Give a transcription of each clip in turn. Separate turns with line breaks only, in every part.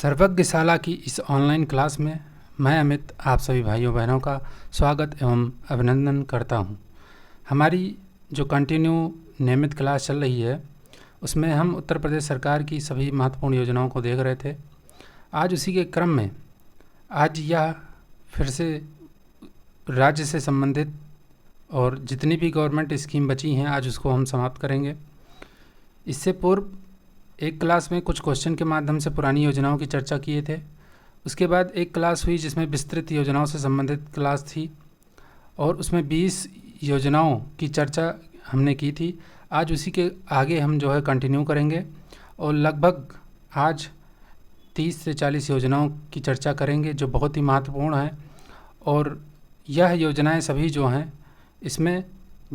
सर्वज्ञशाला की इस online class में मैं अमित आप सभी भाइयों बहनों का स्वागत एवं अभिनंदन करता हूं। हमारी जो कंटिन्यू नियमित क्लास चल रही है उसमें हम उत्तर प्रदेश सरकार की सभी महत्वपूर्ण योजनाओं को देख रहे थे। आज उसी के क्रम में आज यह फिर से राज्य से संबंधित और जितनी भी गवर्नमेंट स्कीम बची हैं आज उसको हम समाप्त करेंगे। इससे पूर्व एक क्लास में कुछ क्वेश्चन के माध्यम से पुरानी योजनाओं की चर्चा किए थे। उसके बाद एक क्लास हुई जिसमें विस्तृत योजनाओं से संबंधित क्लास थी और उसमें 20 योजनाओं की चर्चा हमने की थी। आज उसी के आगे हम जो है कंटिन्यू करेंगे और लगभग आज 30 से 40 योजनाओं की चर्चा करेंगे जो बहुत ही महत्वपूर्ण हैं। और यह योजनाएं सभी जो हैं इसमें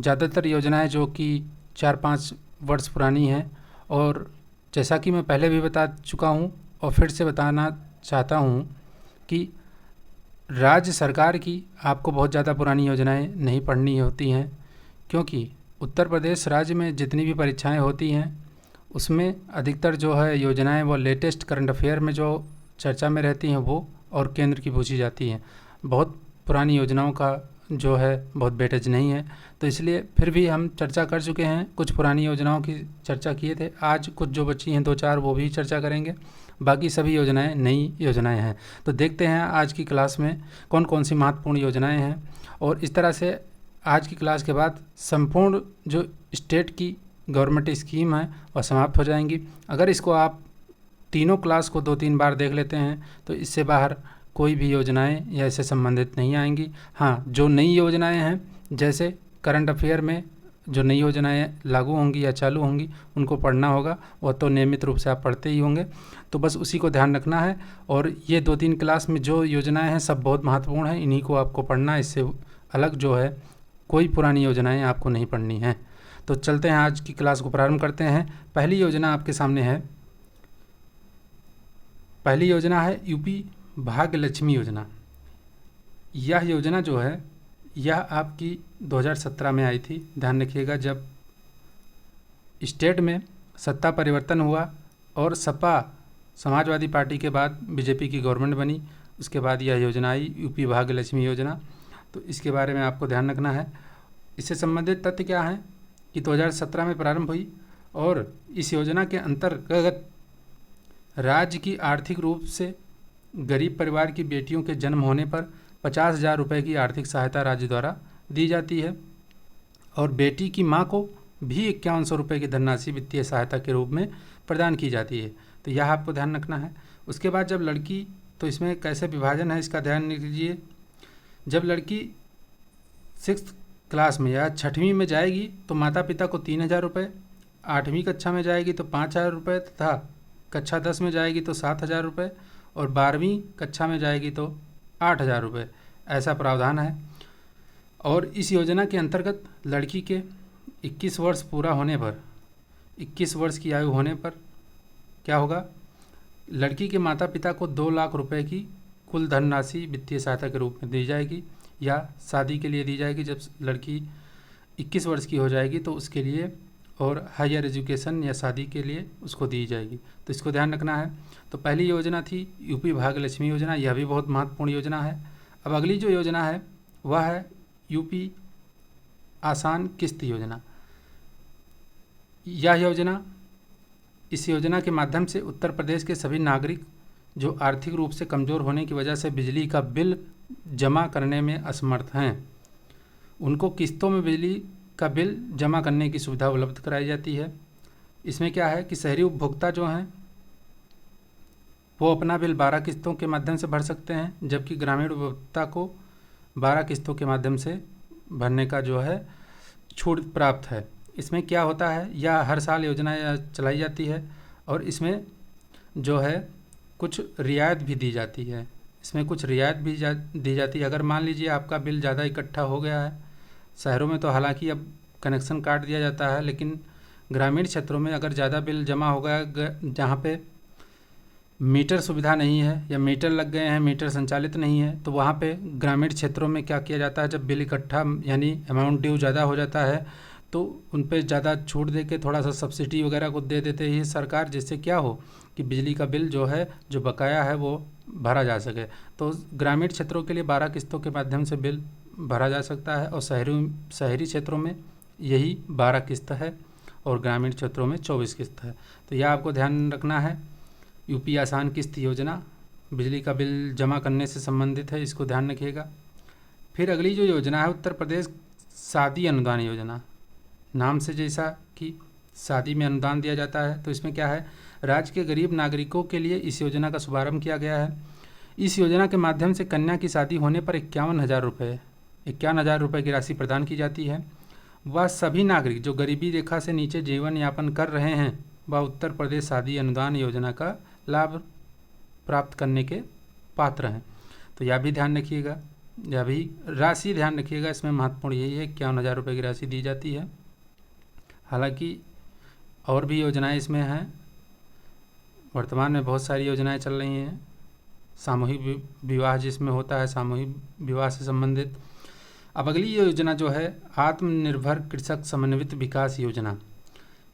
ज़्यादातर योजनाएं जो कि 4-5 वर्ष पुरानी हैं और जैसा कि मैं पहले भी बता चुका हूं और फिर से बताना चाहता हूं कि राज्य सरकार की आपको बहुत ज़्यादा पुरानी योजनाएं नहीं पढ़नी होती हैं, क्योंकि उत्तर प्रदेश राज्य में जितनी भी परीक्षाएं होती हैं उसमें अधिकतर जो है योजनाएं वो लेटेस्ट करंट अफेयर में जो चर्चा में रहती हैं वो और केंद्र की पूछी जाती हैं। बहुत पुरानी योजनाओं का जो है बहुत वेटेज नहीं है, तो इसलिए फिर भी हम चर्चा कर चुके हैं। कुछ पुरानी योजनाओं की चर्चा किए थे, आज कुछ जो बची हैं 2-4 वो भी चर्चा करेंगे। बाकी सभी योजनाएं नई योजनाएं हैं। तो देखते हैं आज की क्लास में कौन कौन सी महत्वपूर्ण योजनाएं हैं और इस तरह से आज की क्लास के बाद संपूर्ण जो स्टेट की गवर्नमेंट स्कीम है वह समाप्त हो जाएंगी। अगर इसको आप तीनों क्लास को 2-3 बार देख लेते हैं तो इससे बाहर कोई भी योजनाएं या इससे संबंधित नहीं आएंगी। हाँ, जो नई योजनाएं हैं जैसे करंट अफेयर में जो नई योजनाएं लागू होंगी या चालू होंगी उनको पढ़ना होगा, वह तो नियमित रूप से आप पढ़ते ही होंगे, तो बस उसी को ध्यान रखना है। और ये 2-3 क्लास में जो योजनाएं हैं सब बहुत महत्वपूर्ण हैं, इन्हीं को आपको पढ़ना है। इससे अलग जो है कोई पुरानी योजनाएँ आपको नहीं पढ़नी हैं। तो चलते हैं आज की क्लास को प्रारंभ करते हैं। पहली योजना आपके सामने है। पहली योजना है यूपी भाग्य लक्ष्मी योजना। यह योजना जो है यह आपकी 2017 में आई थी। ध्यान रखिएगा, जब स्टेट में सत्ता परिवर्तन हुआ और सपा समाजवादी पार्टी के बाद बीजेपी की गवर्नमेंट बनी, उसके बाद यह योजना आई यूपी भाग्य लक्ष्मी योजना। तो इसके बारे में आपको ध्यान रखना है। इससे संबंधित तथ्य क्या हैं कि 2017 में प्रारंभ हुई और इस योजना के अंतर्गत राज्य की आर्थिक रूप से गरीब परिवार की बेटियों के जन्म होने पर 50,000 रुपये की आर्थिक सहायता राज्य द्वारा दी जाती है और बेटी की मां को भी 5100 रुपये की धनराशि वित्तीय सहायता के रूप में प्रदान की जाती है। तो यह आपको ध्यान रखना है। उसके बाद जब लड़की, तो इसमें कैसे विभाजन है इसका ध्यान लीजिए। जब लड़की 6th क्लास में या 6वीं में जाएगी तो माता पिता को 3,000 रुपये, 8वीं कक्षा में जाएगी तो 5,000 रुपये तथा कक्षा 10 में जाएगी तो 7,000 रुपये और 12वीं कक्षा में जाएगी तो 8,000 रुपये, ऐसा प्रावधान है। और इस योजना के अंतर्गत लड़की के 21 वर्ष पूरा होने पर, 21 वर्ष की आयु होने पर क्या होगा, लड़की के माता पिता को 2 लाख रुपए की कुल धनराशि वित्तीय सहायता के रूप में दी जाएगी या शादी के लिए दी जाएगी। जब लड़की 21 वर्ष की हो जाएगी तो उसके लिए और हायर एजुकेशन या शादी के लिए उसको दी जाएगी। तो इसको ध्यान रखना है। तो पहली योजना थी यूपी भाग्य लक्ष्मी योजना, यह भी बहुत महत्वपूर्ण योजना है। अब अगली जो योजना है वह है यूपी आसान किस्त योजना। यह योजना, इस योजना के माध्यम से उत्तर प्रदेश के सभी नागरिक जो आर्थिक रूप से कमज़ोर होने की वजह से बिजली का बिल जमा करने में असमर्थ हैं उनको किस्तों में बिजली का बिल जमा करने की सुविधा उपलब्ध कराई जाती है। इसमें क्या है कि शहरी उपभोक्ता जो हैं वो अपना बिल 12 किस्तों के माध्यम से भर सकते हैं, जबकि ग्रामीण उपभोक्ता को 12 किस्तों के माध्यम से भरने का जो है छूट प्राप्त है। इसमें क्या होता है, यह हर साल योजना चलाई जाती है और इसमें जो है कुछ रियायत भी दी जाती है। इसमें कुछ रियायत भी दी जाती है। अगर मान लीजिए आपका बिल ज़्यादा इकट्ठा हो गया है, शहरों में तो हालांकि अब कनेक्शन काट दिया जाता है, लेकिन ग्रामीण क्षेत्रों में अगर ज़्यादा बिल जमा हो गया, जहाँ पे मीटर सुविधा नहीं है या मीटर लग गए हैं, मीटर संचालित नहीं है, तो वहाँ पे ग्रामीण क्षेत्रों में क्या किया जाता है, जब बिल इकट्ठा यानी अमाउंट ड्यू ज़्यादा हो जाता है तो उन पे ज़्यादा छूट दे के थोड़ा सा सब्सिडी वगैरह को दे देते हैं सरकार, जिससे क्या हो कि बिजली का बिल जो है, जो बकाया है, वो भरा जा सके। तो ग्रामीण क्षेत्रों के लिए 12 किस्तों के माध्यम से बिल भरा जा सकता है और शहरी क्षेत्रों में यही 12 किस्त है और ग्रामीण क्षेत्रों में 24 किस्त है। तो यह आपको ध्यान रखना है। यूपी आसान किस्त योजना बिजली का बिल जमा करने से संबंधित है, इसको ध्यान रखिएगा। फिर अगली जो योजना है उत्तर प्रदेश शादी अनुदान योजना। नाम से जैसा कि शादी में अनुदान दिया जाता है, तो इसमें क्या है, राज्य के गरीब नागरिकों के लिए इस योजना का शुभारंभ किया गया है। इस योजना के माध्यम से कन्या की शादी होने पर 51,000 रुपये की राशि प्रदान की जाती है। वह सभी नागरिक जो गरीबी रेखा से नीचे जीवन यापन कर रहे हैं वह उत्तर प्रदेश शादी अनुदान योजना का लाभ प्राप्त करने के पात्र हैं। तो यह भी ध्यान रखिएगा, यह भी राशि ध्यान रखिएगा। इसमें महत्वपूर्ण यही है 51,000 रुपये की राशि दी जाती है। हालांकि और भी योजनाएं इसमें हैं, वर्तमान में बहुत सारी योजनाएं चल रही हैं। सामूहिक विवाह जिसमें होता है, सामूहिक विवाह से संबंधित। अब अगली योजना जो है आत्मनिर्भर कृषक समन्वित विकास योजना।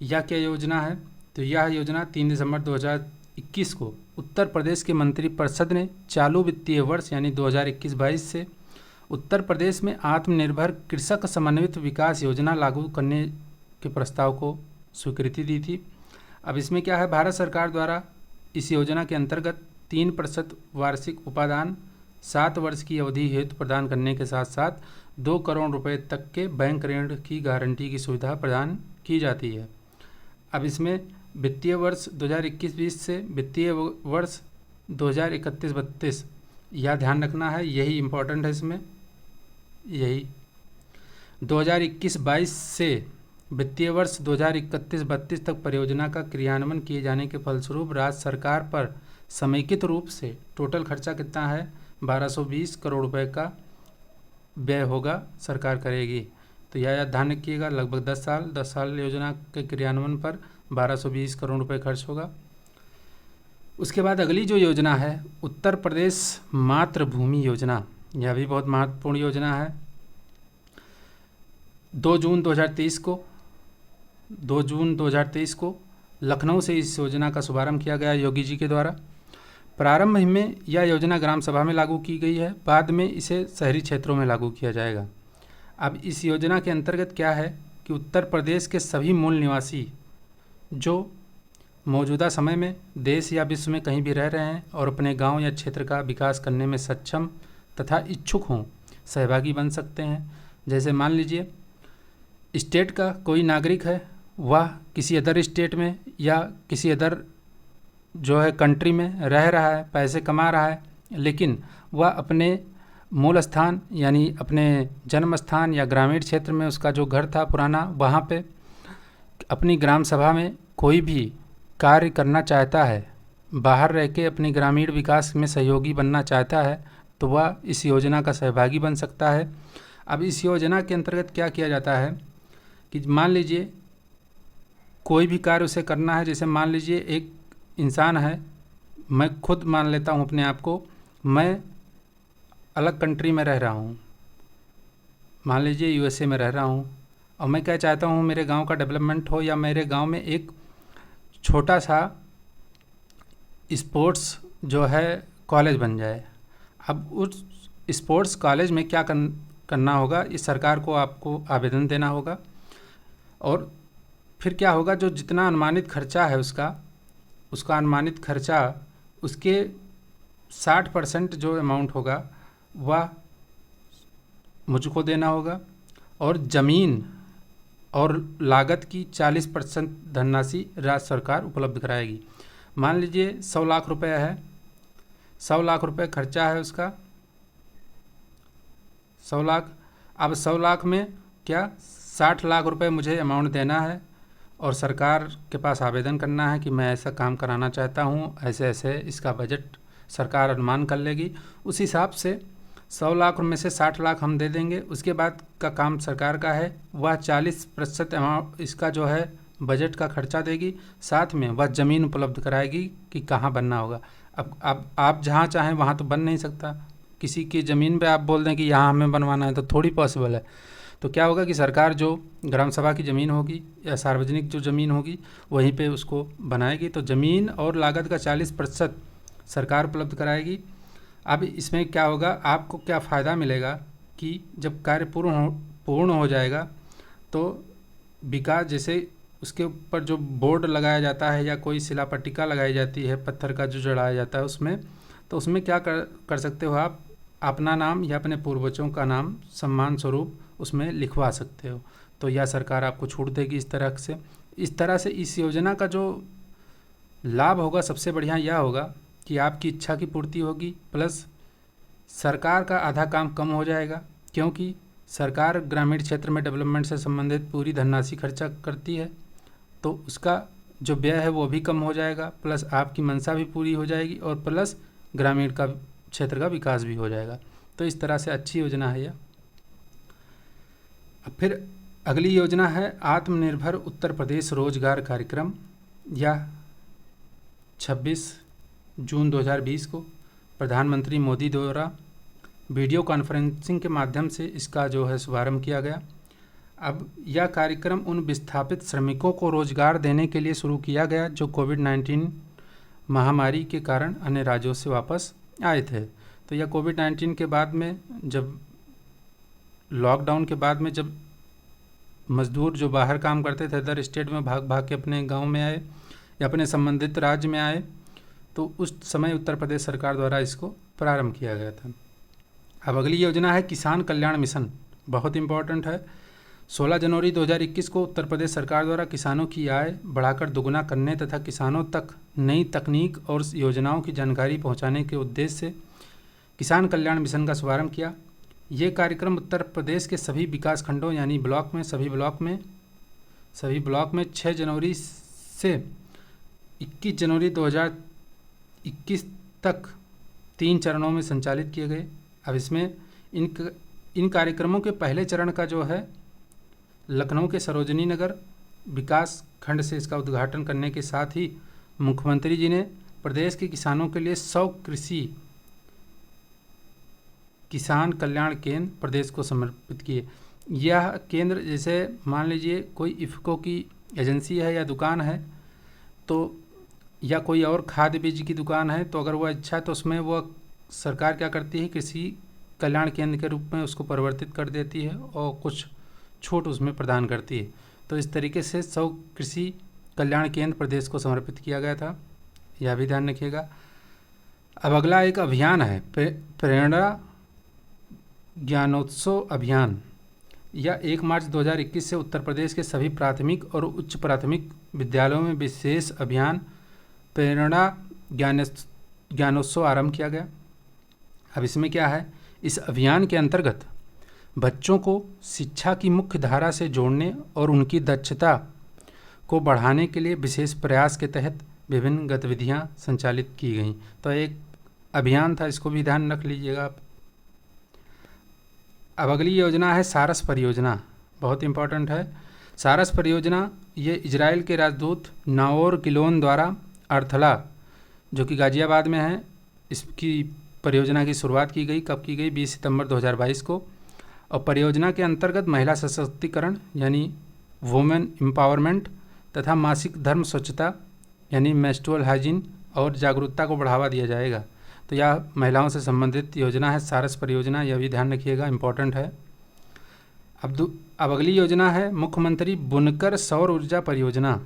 यह क्या योजना है, तो यह योजना 3 दिसंबर 2021 को उत्तर प्रदेश के मंत्रिपरिषद ने चालू वित्तीय वर्ष यानी 2021-22 से उत्तर प्रदेश में आत्मनिर्भर कृषक समन्वित विकास योजना लागू करने के प्रस्ताव को स्वीकृति दी थी। अब इसमें क्या है, भारत सरकार द्वारा इस योजना के अंतर्गत 3% वार्षिक उपादान 7 वर्ष की अवधि हेतु प्रदान करने के साथ साथ 2 करोड़ रुपए तक के बैंक ऋण की गारंटी की सुविधा प्रदान की जाती है। अब इसमें वित्तीय वर्ष 2021-20 से वित्तीय वर्ष 2031-32 यह ध्यान रखना है, यही इम्पोर्टेंट है। इसमें यही 2021-22 से वित्तीय वर्ष 2031-32 तक परियोजना का क्रियान्वयन किए जाने के फलस्वरूप राज्य सरकार पर समेकित रूप से टोटल खर्चा कितना है, 1220 करोड़ रुपए का व्यय होगा, सरकार करेगी। तो यह ध्यान रखिएगा, लगभग 10 साल योजना के क्रियान्वयन पर 1220 करोड़ रुपए खर्च होगा। उसके बाद अगली जो योजना है उत्तर प्रदेश मातृभूमि योजना। यह भी बहुत महत्वपूर्ण योजना है। 2 जून 2023 को लखनऊ से इस योजना का शुभारंभ किया गया योगी जी के द्वारा। प्रारंभ में यह योजना ग्राम सभा में लागू की गई है, बाद में इसे शहरी क्षेत्रों में लागू किया जाएगा। अब इस योजना के अंतर्गत क्या है कि उत्तर प्रदेश के सभी मूल निवासी जो मौजूदा समय में देश या विश्व में कहीं भी रह रहे हैं और अपने गांव या क्षेत्र का विकास करने में सक्षम तथा इच्छुक हों, सहभागी बन सकते हैं। जैसे मान लीजिए स्टेट का कोई नागरिक है, वह किसी अदर स्टेट में या किसी अदर जो है कंट्री में रह रहा है, पैसे कमा रहा है, लेकिन वह अपने मूल स्थान यानी अपने जन्म स्थान या ग्रामीण क्षेत्र में उसका जो घर था पुराना, वहाँ पे अपनी ग्राम सभा में कोई भी कार्य करना चाहता है, बाहर रह के अपनी ग्रामीण विकास में सहयोगी बनना चाहता है, तो वह इस योजना का सहभागी बन सकता है। अब इस योजना के अंतर्गत क्या किया जाता है कि मान लीजिए कोई भी कार्य उसे करना है। जैसे मान लीजिए एक इंसान है, मैं खुद मान लेता हूँ अपने आप को, मैं अलग कंट्री में रह रहा हूँ, मान लीजिए यूएसए में रह रहा हूँ, और मैं क्या चाहता हूँ मेरे गांव का डेवलपमेंट हो या मेरे गांव में एक छोटा सा स्पोर्ट्स जो है कॉलेज बन जाए। अब उस स्पोर्ट्स कॉलेज में क्या करना होगा, इस सरकार को आपको आवेदन देना होगा और फिर क्या होगा, जो जितना अनुमानित खर्चा है उसका अनुमानित खर्चा उसके 60% जो अमाउंट होगा वह मुझको देना होगा और ज़मीन और लागत की 40% धनराशि राज्य सरकार उपलब्ध कराएगी। मान लीजिए 100 लाख रुपए है, 100 लाख रुपए खर्चा है उसका, 100 लाख। अब 100 लाख में क्या 60 लाख रुपए मुझे अमाउंट देना है और सरकार के पास आवेदन करना है कि मैं ऐसा काम कराना चाहता हूँ, ऐसे ऐसे इसका बजट सरकार अनुमान कर लेगी। उस हिसाब से 100 लाख में से 60 लाख हम दे देंगे। उसके बाद का काम सरकार का है, वह 40% अमाउंट इसका जो है बजट का खर्चा देगी, साथ में वह ज़मीन उपलब्ध कराएगी कि कहाँ बनना होगा। अब आप जहाँ चाहें वहाँ तो बन नहीं सकता, किसी की ज़मीन पे आप बोल दें कि यहाँ हमें बनवाना है तो थोड़ी पॉसिबल है। तो क्या होगा कि सरकार जो ग्राम सभा की ज़मीन होगी या सार्वजनिक जो ज़मीन होगी वहीं पे उसको बनाएगी। तो ज़मीन और लागत का 40% सरकार उपलब्ध कराएगी। अब इसमें क्या होगा, आपको क्या फ़ायदा मिलेगा कि जब कार्य पूर्ण हो जाएगा तो विकास, जैसे उसके ऊपर जो बोर्ड लगाया जाता है या कोई शिलापट्टिका लगाई जाती है, पत्थर का जो जड़ाया जाता है उसमें, तो उसमें क्या कर सकते हो आप, अपना नाम या अपने पूर्वजों का नाम सम्मान स्वरूप उसमें लिखवा सकते हो। तो यह सरकार आपको छूट देगी इस तरह से इस योजना का जो लाभ होगा सबसे बढ़िया यह होगा कि आपकी इच्छा की पूर्ति होगी, प्लस सरकार का आधा काम कम हो जाएगा, क्योंकि सरकार ग्रामीण क्षेत्र में डेवलपमेंट से संबंधित पूरी धनराशि खर्चा करती है। तो उसका जो व्यय है वो भी कम हो जाएगा, प्लस आपकी मंशा भी पूरी हो जाएगी और प्लस ग्रामीण का क्षेत्र का विकास भी हो जाएगा। तो इस तरह से अच्छी योजना है यह। अब फिर अगली योजना है आत्मनिर्भर उत्तर प्रदेश रोजगार कार्यक्रम। यह 26 जून 2020 को प्रधानमंत्री मोदी द्वारा वीडियो कॉन्फ्रेंसिंग के माध्यम से इसका जो है शुभारंभ किया गया। अब यह कार्यक्रम उन विस्थापित श्रमिकों को रोजगार देने के लिए शुरू किया गया जो कोविड-19 महामारी के कारण अन्य राज्यों से वापस आए थे। तो यह कोविड-19 के बाद में, जब लॉकडाउन के बाद में, जब मजदूर जो बाहर काम करते थे अदर स्टेट में भाग भाग के अपने गांव में आए या अपने संबंधित राज्य में आए, तो उस समय उत्तर प्रदेश सरकार द्वारा इसको प्रारंभ किया गया था। अब अगली योजना है किसान कल्याण मिशन, बहुत इम्पॉर्टेंट है। 16 जनवरी 2021 को उत्तर प्रदेश सरकार द्वारा किसानों की आय बढ़ाकर दोगुना करने तथा किसानों तक नई तकनीक और योजनाओं की जानकारी पहुंचाने के उद्देश्य से किसान कल्याण मिशन का शुभारंभ किया। ये कार्यक्रम उत्तर प्रदेश के सभी विकास खंडों यानी सभी ब्लॉक में 6 जनवरी से 21 जनवरी 2021 तक 3 चरणों में संचालित किए गए। अब इसमें इन कार्यक्रमों के पहले चरण का जो है लखनऊ के सरोजनी नगर विकास खंड से इसका उद्घाटन करने के साथ ही मुख्यमंत्री जी ने प्रदेश के किसानों के लिए 100 कृषि किसान कल्याण केंद्र प्रदेश को समर्पित किए। यह केंद्र, जैसे मान लीजिए कोई इफ़को की एजेंसी है या दुकान है, तो या कोई और खाद्य बीज की दुकान है, तो अगर वह अच्छा है तो उसमें वह सरकार क्या करती है, कृषि कल्याण केंद्र के रूप में उसको परिवर्तित कर देती है और कुछ छूट उसमें प्रदान करती है। तो इस तरीके से 100 कृषि कल्याण केंद्र प्रदेश को समर्पित किया गया था, यह भी ध्यान रखिएगा। अब अगला एक अभियान है प्रेरणा ज्ञानोत्सव अभियान। यह 1 मार्च 2021 से उत्तर प्रदेश के सभी प्राथमिक और उच्च प्राथमिक विद्यालयों में विशेष अभियान प्रेरणा ज्ञानोत्सव आरंभ किया गया। अब इसमें क्या है, इस अभियान के अंतर्गत बच्चों को शिक्षा की मुख्य धारा से जोड़ने और उनकी दक्षता को बढ़ाने के लिए विशेष प्रयास के तहत विभिन्न गतिविधियां संचालित की गईं। तो एक अभियान था, इसको भी ध्यान रख लीजिएगा आप। अब अगली योजना है सारस परियोजना, बहुत इम्पॉर्टेंट है। सारस परियोजना ये इजराइल के राजदूत नाओर गिलोन द्वारा अर्थला, जो कि गाजियाबाद में है, इसकी परियोजना की शुरुआत की गई। कब की गई? 20 सितंबर 2022 को। और परियोजना के अंतर्गत महिला सशक्तिकरण यानी वुमेन एम्पावरमेंट तथा मासिक धर्म स्वच्छता यानी मेंस्ट्रुअल हाइजीन और जागरूकता को बढ़ावा दिया जाएगा। तो यह महिलाओं से संबंधित योजना है सारस परियोजना, यह भी ध्यान रखिएगा, इम्पोर्टेंट है। अब अगली योजना है मुख्यमंत्री बुनकर सौर ऊर्जा परियोजना,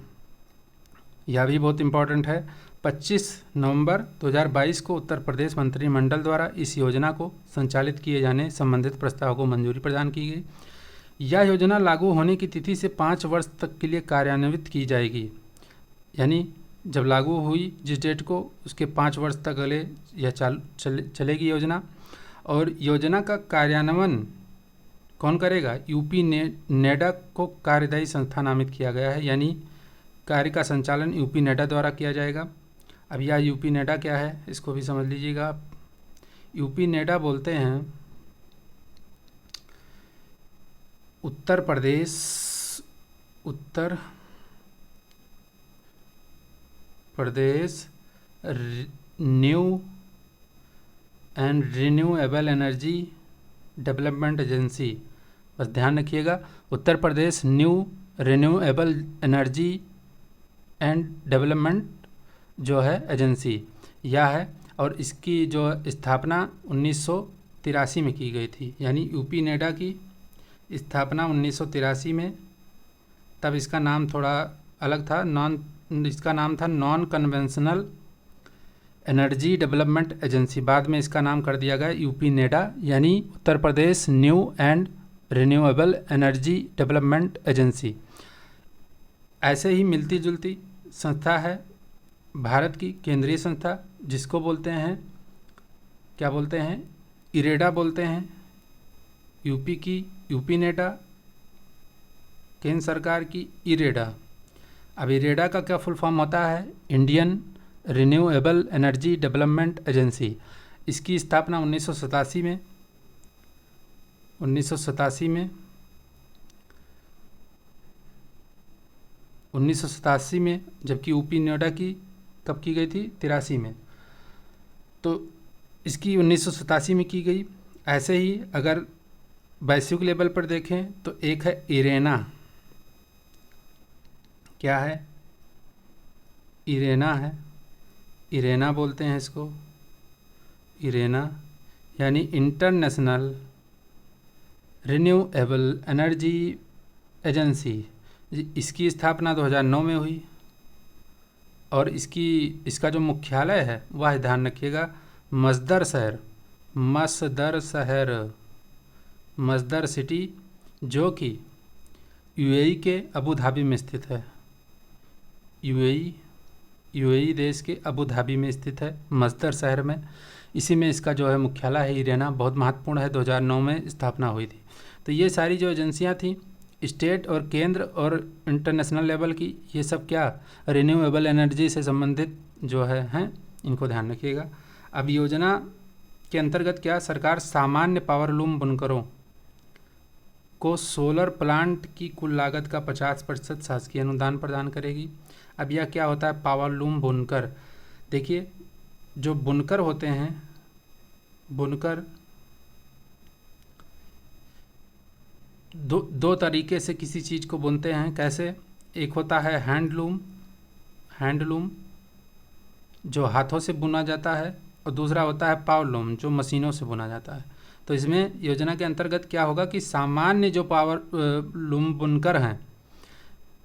यह भी बहुत इम्पोर्टेंट है। 25 नवंबर 2022 को उत्तर प्रदेश मंत्रिमंडल द्वारा इस योजना को संचालित किए जाने संबंधित प्रस्ताव को मंजूरी प्रदान की गई। यह योजना लागू होने की तिथि से 5 वर्ष तक के लिए कार्यान्वित की जाएगी, यानी जब लागू हुई जिस डेट को, उसके 5 वर्ष तक अगले यह चलेगी योजना। और योजना का कार्यान्वयन कौन करेगा? यूपी नेडा को कार्यदायी संस्था नामित किया गया है, यानी कार्य का संचालन यूपी नेडा द्वारा किया जाएगा। अब यह यूपी नेडा क्या है, इसको भी समझ लीजिएगा आप। यूपी नेडा बोलते हैं Uttar Pradesh new and renewable energy development agency, बस ध्यान रखिएगा। Uttar Pradesh new renewable energy and development जो है एजेंसी यह है, और इसकी जो स्थापना 1983 में की गई थी, यानी यूपी नेडा की स्थापना 1983 में। तब इसका नाम थोड़ा अलग था, इसका नाम था non conventional energy development agency. बाद में इसका नाम कर दिया गया यूपी नेडा, यानी Uttar Pradesh new and renewable energy development agency. ऐसे ही मिलती जुलती संस्था है भारत की केंद्रीय संस्था, जिसको बोलते हैं, क्या बोलते हैं, इरेडा बोलते हैं। यूपी की यूपी नेडा, केंद्र सरकार की इरेडा। अब इरेडा का क्या फुल फॉर्म होता है? Indian renewable energy development agency. इसकी स्थापना 1987 में 1987 में, जबकि यूपी नोएडा की कब की गई थी? 83 में। तो इसकी 1987 में की गई। ऐसे ही अगर वैश्विक लेवल पर देखें तो एक है इरेना। क्या है? इरेना है, इरेना बोलते हैं इसको, इरेना यानी इंटरनेशनल रिन्यूएबल एनर्जी एजेंसी। इसकी स्थापना 2009 में हुई, और इसका जो मुख्यालय है वह ध्यान रखिएगा मस्दर सिटी, जो कि यूएई के अबू धाबी में स्थित है। यूएई देश के अबू धाबी में स्थित है, मस्दर शहर में। इसी में इसका जो है मुख्यालय है। इरेना बहुत महत्वपूर्ण है, 2009 में स्थापना हुई थी। तो ये सारी जो एजेंसियां थी, स्टेट और केंद्र और इंटरनेशनल लेवल की, ये सब क्या रिन्यूएबल एनर्जी से संबंधित जो हैं, इनको ध्यान रखिएगा। अब योजना के अंतर्गत क्या सरकार सामान्य पावरलूम बुनकरों को सोलर प्लांट की कुल लागत का 50% शासकीय अनुदान प्रदान करेगी। अब यह क्या होता है पावरलूम बुनकर? देखिए, जो बुनकर होते हैं, बुनकर दो तरीके से किसी चीज़ को बुनते हैं। कैसे? एक होता है हैंडलूम जो हाथों से बुना जाता है, और दूसरा होता है पावरलूम जो मशीनों से बुना जाता है। तो इसमें योजना के अंतर्गत क्या होगा कि सामान्य जो पावरलूम बुनकर हैं,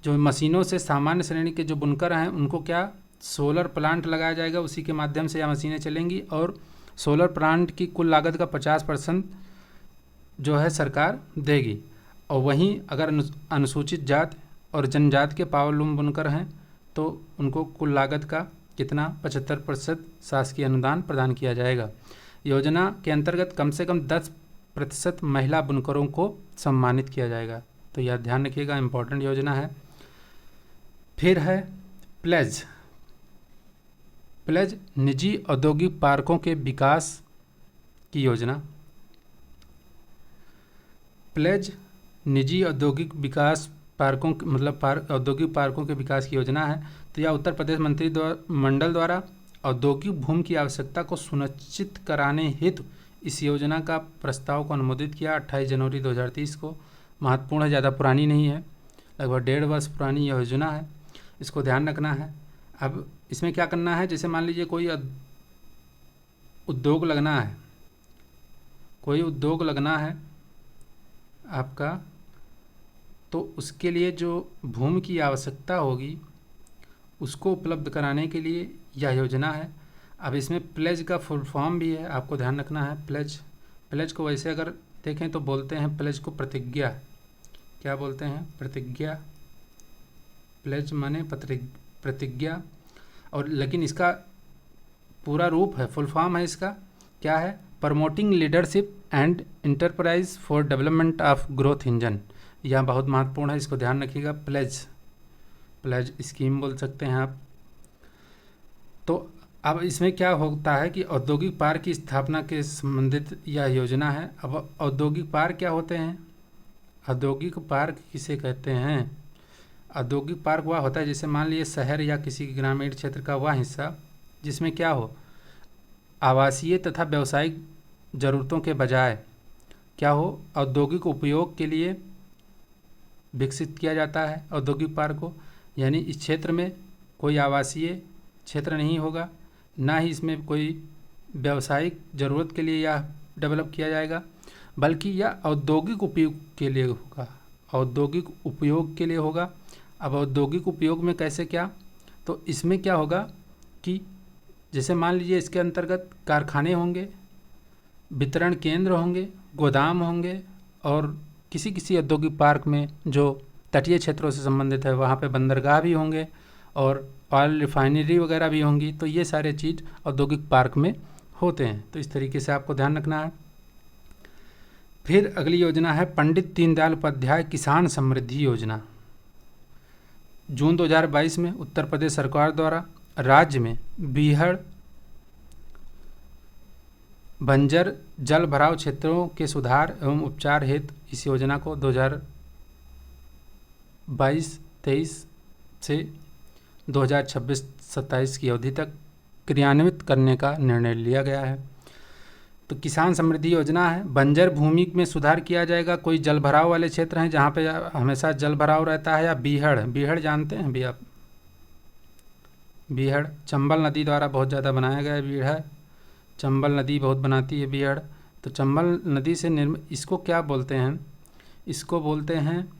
जो मशीनों से सामान्य श्रेणी के जो बुनकर हैं, उनको क्या सोलर प्लांट लगाया जाएगा, उसी के माध्यम से यह मशीनें चलेंगी, और सोलर प्लांट की कुल लागत का 50% जो है सरकार देगी। और वहीं अगर अनुसूचित जात और जनजाति के पावरलूम बुनकर हैं तो उनको कुल लागत का कितना 75% शासकीय अनुदान प्रदान किया जाएगा। योजना के अंतर्गत कम से कम 10% महिला बुनकरों को सम्मानित किया जाएगा। तो यह ध्यान रखिएगा, इम्पोर्टेंट योजना है। फिर है प्लेज निजी औद्योगिक पार्कों के विकास की योजना। प्लेज निजी औद्योगिक विकास पार्कों मतलब औद्योगिक पार्कों के विकास की योजना है। तो यह उत्तर प्रदेश मंत्रिमंडल द्वारा औद्योगिक भूमि की आवश्यकता को सुनिश्चित कराने हेतु इस योजना का प्रस्ताव को अनुमोदित किया 28 जनवरी 2030 को। महत्वपूर्ण है, ज़्यादा पुरानी नहीं है, लगभग 1.5 वर्ष पुरानी यह योजना है, इसको ध्यान रखना है। अब इसमें क्या करना है, जैसे मान लीजिए कोई उद्योग लगना है, कोई उद्योग लगना है आपका, तो उसके लिए जो भूमि की आवश्यकता होगी उसको उपलब्ध कराने के लिए यह योजना है। अब इसमें प्लेज का फुल फॉर्म भी है, आपको ध्यान रखना है। प्लेज को वैसे अगर देखें तो बोलते हैं प्लेज को प्रतिज्ञा। क्या बोलते हैं? प्रतिज्ञा। प्लेज माने प्रतिज्ञा, और लेकिन इसका पूरा रूप है, फुल फॉर्म है इसका, क्या है? Promoting leadership and enterprise for development of growth engine. यह बहुत महत्वपूर्ण है, इसको ध्यान रखिएगा। प्लेज स्कीम बोल सकते हैं आप। तो अब इसमें क्या होता है कि औद्योगिक पार्क की स्थापना के संबंधित यह योजना है। अब औद्योगिक पार्क क्या होते हैं? औद्योगिक पार्क किसे कहते हैं? औद्योगिक पार्क वह होता है जैसे मान लीजिए शहर या किसी ग्रामीण क्षेत्र का वह हिस्सा जिसमें क्या हो, आवासीय तथा व्यावसायिक ज़रूरतों के बजाय क्या हो, औद्योगिक उपयोग के लिए विकसित किया जाता है औद्योगिक पार्क को। यानी इस क्षेत्र में कोई आवासीय क्षेत्र नहीं होगा, ना ही इसमें कोई व्यावसायिक ज़रूरत के लिए यह डेवलप किया जाएगा, बल्कि यह औद्योगिक उपयोग के लिए होगा। औद्योगिक उपयोग के लिए होगा। अब औद्योगिक उपयोग में कैसे क्या, तो इसमें क्या होगा कि जैसे मान लीजिए इसके अंतर्गत कारखाने होंगे, वितरण केंद्र होंगे, गोदाम होंगे, और किसी किसी औद्योगिक पार्क में जो तटीय क्षेत्रों से संबंधित है वहाँ पे बंदरगाह भी होंगे और ऑयल रिफाइनरी वगैरह भी होंगी। तो ये सारे चीज़ औद्योगिक पार्क में होते हैं। तो इस तरीके से आपको ध्यान रखना है। फिर अगली योजना है पंडित दीनदयाल उपाध्याय किसान समृद्धि योजना। जून 2022 में उत्तर प्रदेश सरकार द्वारा राज्य में बीहड़ बंजर जल भराव क्षेत्रों के सुधार एवं उपचार हेतु इस योजना को 2022-23 से 2026-27 की अवधि तक क्रियान्वित करने का निर्णय लिया गया है। तो किसान समृद्धि योजना है, बंजर भूमि में सुधार किया जाएगा। कोई जल भराव वाले क्षेत्र हैं जहाँ पे हमेशा जल भराव रहता है, या बीहड़ जानते हैं भी आप, बीहड़ चंबल नदी द्वारा बहुत ज़्यादा बनाया गया है। बीहड़ चंबल नदी बहुत बनाती है बीहड़। तो चंबल नदी से इसको क्या बोलते हैं, इसको बोलते हैं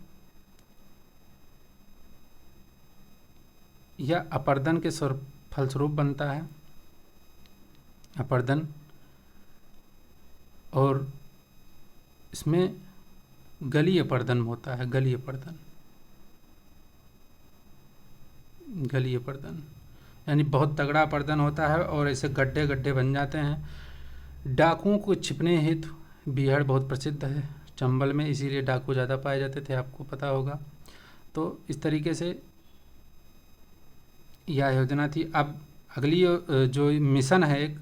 यह अपर्दन के फलस्वरूप बनता है, अपर्दन। और इसमें गली अपर्दन होता है, गली अपर्दन, गली अपर्दन यानी बहुत तगड़ा अपर्दन होता है और ऐसे गड्ढे गड्ढे बन जाते हैं। डाकुओं को छिपने हेतु बीहड़ बहुत प्रसिद्ध है चंबल में, इसीलिए डाकू ज़्यादा पाए जाते थे, आपको पता होगा। तो इस तरीके से यह योजना थी। अब अगली जो मिशन है, एक